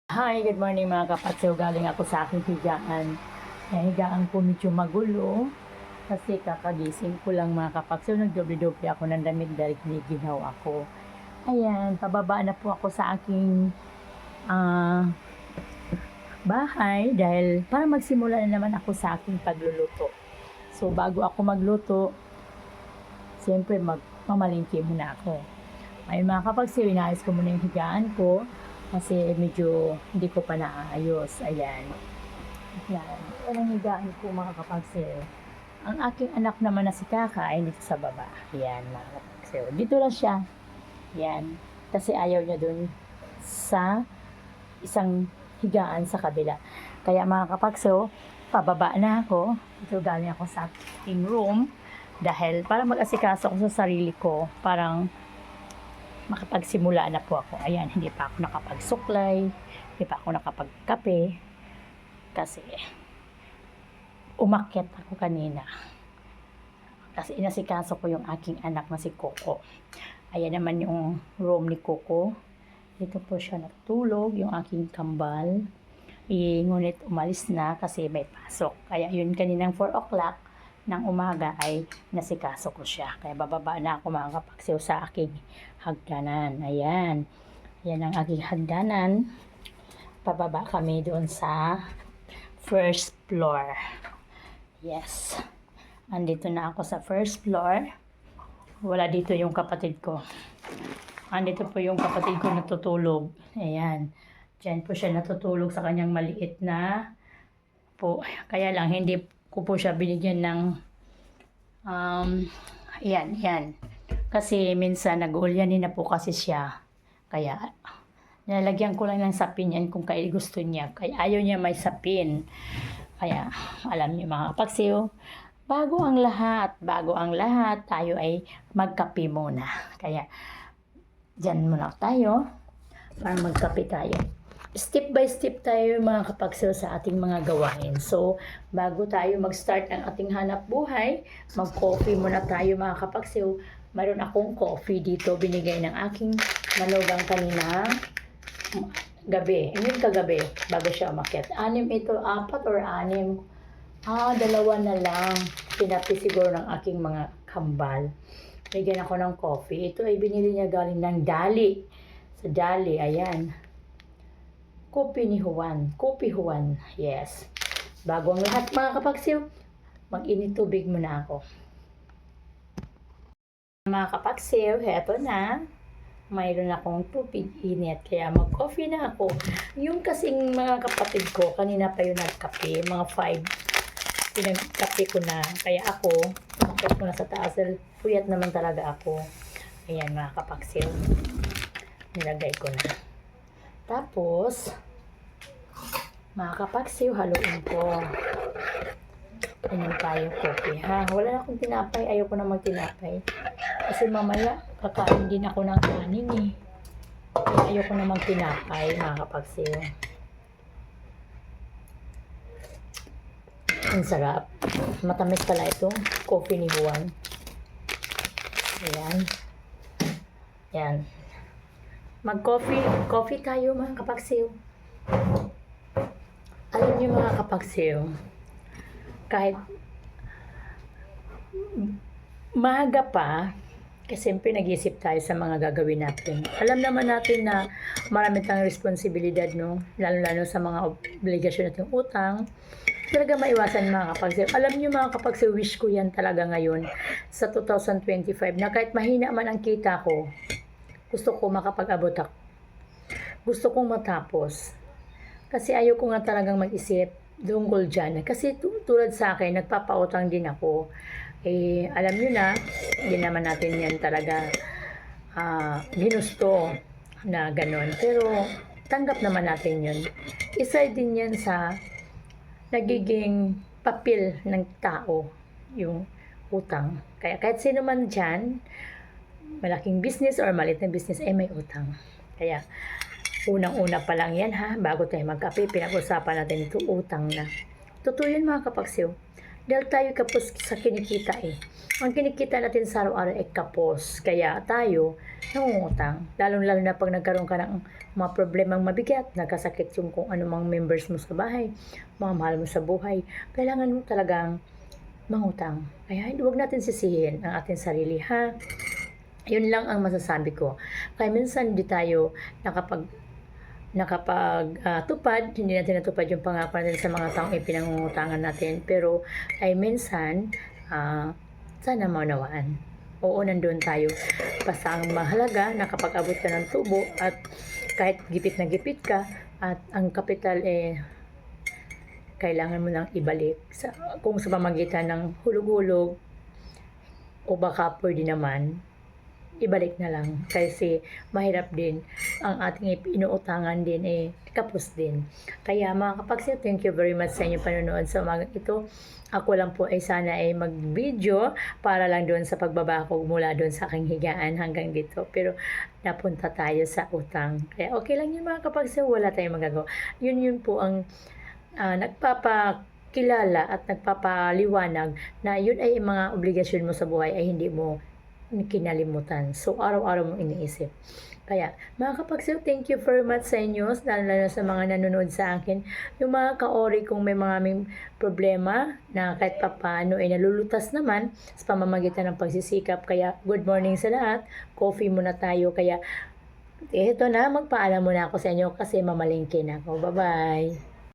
Hi, good morning mga kapatid. Galing ako sa aking higaan. Yung higaan ko medyo magulo kasi kakagising ko lang mga kapatid. Nagdoble-doble ako ng damit dahil giniginaw ako. Ayan, pababa na po ako sa aking ah, bahay dahil para magsimula na naman ako sa aking pagluluto. So bago ako magluto, siyempre magmamalingki muna ako. Ay mga kapatid, inayos ko muna yung higaan ko kasi medyo hindi ko pa naayos. Ayan. Yan. Yan ang higaan ko mga kapagsil. Ang aking anak naman na si Kaka ay dito sa baba. Yan mga kapagsil. Dito lang siya. Yan. Kasi ayaw niya dun sa isang higaan sa kabila. Kaya mga kapagsil, pababa na ako. Ito galing ako sa aking room. Dahil para mag-asikaso ako sa sarili ko, parang makapagsimula na po ako. Ayan, hindi pa ako nakapagsuklay, hindi pa ako nakapagkape. Kasi umakyat ako kanina. Kasi inasikaso ko yung aking anak na si Coco. Ayan naman yung room ni Coco. Dito po siya natulog, yung aking kambal. Ngunit umalis na kasi may pasok. Kaya yun kaninang 4 o'clock ng umaga ay nasikaso ko siya. Kaya bababa na ako mga kapagsiw sa aking hagdanan. Ayan. Yan ang aking hagdanan. Pababa kami doon sa first floor. Yes. Andito na ako sa first floor. Wala dito yung kapatid ko. Andito po yung kapatid ko natutulog. Ayan. Diyan po siya natutulog sa kanyang maliit na po. Kaya lang hindi ko po siya binigyan ng yan. Kasi minsan nag-uulyanin na po kasi siya. Kaya nilalagyan ko lang ng sapin yan kung kaya gusto niya. Kaya ayaw niya may sapin. Kaya alam niyo mga kapagsiw, bago ang lahat, tayo ay magkape muna. Kaya dyan muna tayo para magkape tayo. Step by step tayo mga kapagsiw sa ating mga gawain. So, bago tayo mag-start ng ating hanap buhay, mag-coffee muna tayo mga kapagsiw. Mayroon akong coffee dito, binigay ng aking manugang kanina gabi. Yun kagabi, bago siya umakyat. 6 ito, 4 or 6. 2 na lang. Pinapi siguro ng aking mga kambal. Bigyan ako ng coffee. Ito ay binili niya galing ng Dali. Sa Dali, ayan. Kopi ni Juan. Kopi Juan. Yes. Bago ang lahat mga kapagsiw, mag-init tubig muna ako. Mga kapagsiw, heto na. Mayroon akong tubig init. Kaya mag-coffee na ako. Yung kasing mga kapatid ko, kanina pa yun nagkape. Mga 5. Pinagkape ko na. Kaya ako, tumakot ko na sa taas. Puyat naman talaga ako. Ayan mga kapagsiw. Nilagay ko na. Tapos, mga kapagsiw, haluin ko. Ganyan tayo coffee, ha? Wala na akong tinapay. Ayoko na magtinapay. Kasi mamaya, kakain din ako ng kanin, eh. Kaya ayoko na magtinapay, mga kapagsiw. Ang sarap. Matamis pala ito. Coffee ni Juan. Ayan. Ayan. Mag-coffee tayo, mga kapagsiw. Alam niyo mga kapagsiw, kahit maaga pa, kasi siyempre nag-iisip tayo sa mga gagawin natin. Alam naman natin na marami tayong responsibilidad, no? Lalo-lalo sa mga obligasyon natin utang. Talaga maiwasan mga kapagsiw. Alam niyo mga kapagsiw, wish ko yan talaga ngayon sa 2025 na kahit mahina man ang kita ko, gusto ko makapag-abot ako. Gusto kong matapos. Kasi ayaw ko nga talagang mag-isip tungkol dyan. Kasi tulad sa akin, nagpapautang din ako. Eh, alam nyo na, hindi naman natin yan talaga ginusto na ganon. Pero, tanggap naman natin yun. Isa din yan sa nagiging papel ng tao, yung utang. Kaya kahit sino man dyan, malaking business or maliit na business, ay may utang. Kaya, unang-una pa lang yan ha, bago tayo magkape, pinag-usapan natin ito, utang na. Totoo yun mga kapagsiw. Dahil tayo kapos sa kinikita eh. Ang kinikita natin sa araw-araw ay kapos. Kaya tayo nangungutang. Lalo-lalo na pag nagkaroon ka ng mga problemang mabigat, nagkasakit yung kung anumang members mo sa bahay, mga mahal mo sa buhay, kailangan mo talagang mangutang. Kaya huwag natin sisihin ang ating sarili, ha? Yun lang ang masasabi ko. Kaya minsan hindi tayo tupad, hindi natin natupad yung pangako natin sa mga taong ipinangungutangan natin. Pero ay minsan, sana maunawaan. Oo, nandun tayo. Basta ang mahalaga, nakapag-abot ka ng tubo at kahit gipit na gipit ka at ang kapital kailangan mo nang ibalik. Kung sa pamagitan ng hulog-hulog o baka pwede naman, ibalik na lang kasi mahirap din ang ating inuutangan din kapos din. Kaya mga kapagsiw, thank you very much sa inyong panonood sa umagang ito. Ako lang po ay sana ay mag-video para lang doon sa pagbaba ko mula doon sa aking higaan hanggang dito. Pero napunta tayo sa utang. Kaya okay lang yun mga kapagsiw, wala tayong magagawa. Yun po ang nagpapakilala at nagpapaliwanag na yun ay mga obligasyon mo sa buhay ay hindi mo kinalimutan. So, araw-araw mong iniisip. Kaya, mga kapagsiw, thank you very much sa inyo, lalo sa mga nanonood sa akin. Yung mga kaori kung may mga problema na kahit papaano ay nalulutas naman sa pamamagitan ng pagsisikap. Kaya, good morning sa lahat. Coffee muna tayo. Kaya, eto na, magpaalam muna ako sa inyo kasi mamalingkin ako. Bye-bye!